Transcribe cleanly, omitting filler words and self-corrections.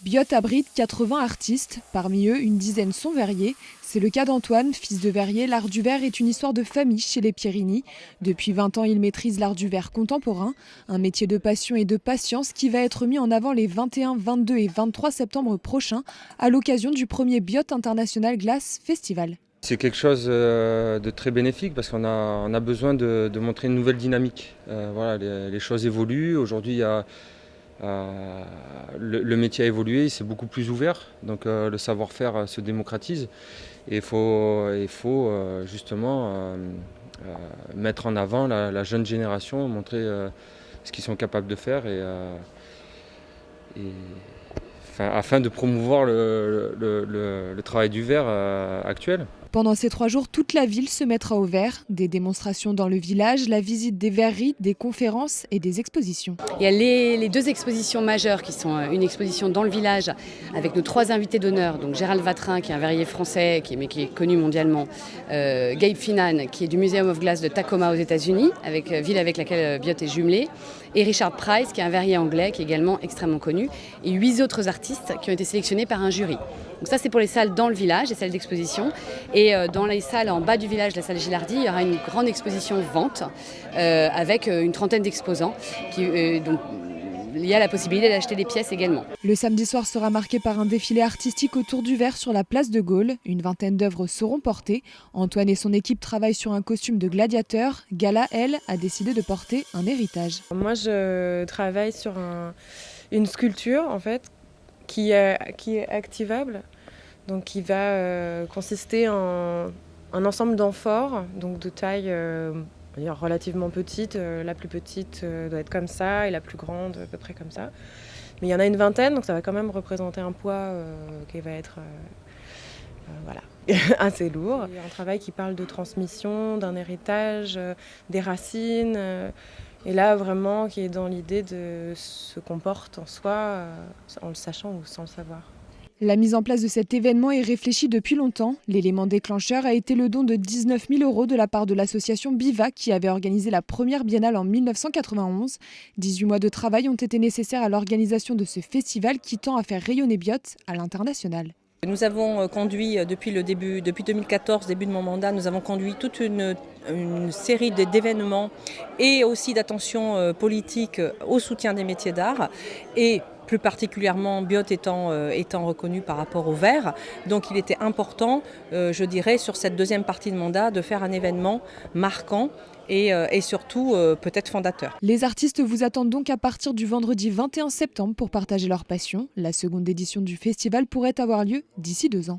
Biot abrite 80 artistes, parmi eux une dizaine sont verriers. C'est le cas d'Antoine, fils de verrier. L'art du verre est une histoire de famille chez les Pierini. Depuis 20 ans, il maîtrise l'art du verre contemporain, un métier de passion et de patience qui va être mis en avant les 21, 22 et 23 septembre prochains à l'occasion du premier Biot International Glass Festival. C'est quelque chose de très bénéfique parce qu'on a besoin de montrer une nouvelle dynamique. Voilà, les choses évoluent. Aujourd'hui, le métier a évolué, c'est beaucoup plus ouvert, donc le savoir-faire se démocratise. Et il faut justement mettre en avant la jeune génération, montrer ce qu'ils sont capables de faire afin de promouvoir le travail du verre actuel. Pendant ces 3 jours, toute la ville se mettra au vert. Des démonstrations dans le village, la visite des verreries, des conférences et des expositions. Il y a les 2 expositions majeures qui sont une exposition dans le village avec nos 3 invités d'honneur. Donc Gérald Vatrin, qui est un verrier français mais qui est connu mondialement. Gabe Finan, qui est du Museum of Glass de Tacoma aux États-Unis, ville avec laquelle Biot est jumelé. Et Richard Price, qui est un verrier anglais qui est également extrêmement connu. Et 8 autres artistes qui ont été sélectionnés par un jury. Donc ça, c'est pour les salles dans le village, les salles d'exposition. Et dans les salles en bas du village, la salle Gilardi, il y aura une grande exposition vente avec une trentaine d'exposants. Donc il y a la possibilité d'acheter des pièces également. Le samedi soir sera marqué par un défilé artistique autour du verre sur la place de Gaulle. Une vingtaine d'œuvres seront portées. Antoine et son équipe travaillent sur un costume de gladiateur. Gala, elle, a décidé de porter un héritage. Moi, je travaille sur une sculpture, en fait, qui est activable, donc qui va consister en un ensemble d'amphores, donc de taille relativement petite. La plus petite doit être comme ça et la plus grande à peu près comme ça. Mais il y en a une vingtaine, donc ça va quand même représenter un poids qui va être assez lourd. Il y a un travail qui parle de transmission, d'un héritage, des racines. Et là, vraiment, qui est dans l'idée de ce qu'on porte en soi, en le sachant ou sans le savoir. La mise en place de cet événement est réfléchie depuis longtemps. L'élément déclencheur a été le don de 19 000 € de la part de l'association Biva qui avait organisé la première biennale en 1991. 18 mois de travail ont été nécessaires à l'organisation de ce festival qui tend à faire rayonner Biot à l'international. Nous avons conduit depuis 2014, début de mon mandat, nous avons conduit toute une série d'événements et aussi d'attention politique au soutien des métiers d'art et plus particulièrement Biot étant reconnu par rapport au verre. Donc il était important, je dirais, sur cette deuxième partie de mandat, de faire un événement marquant et surtout peut-être fondateur. Les artistes vous attendent donc à partir du vendredi 21 septembre pour partager leur passion. La seconde édition du festival pourrait avoir lieu d'ici 2 ans.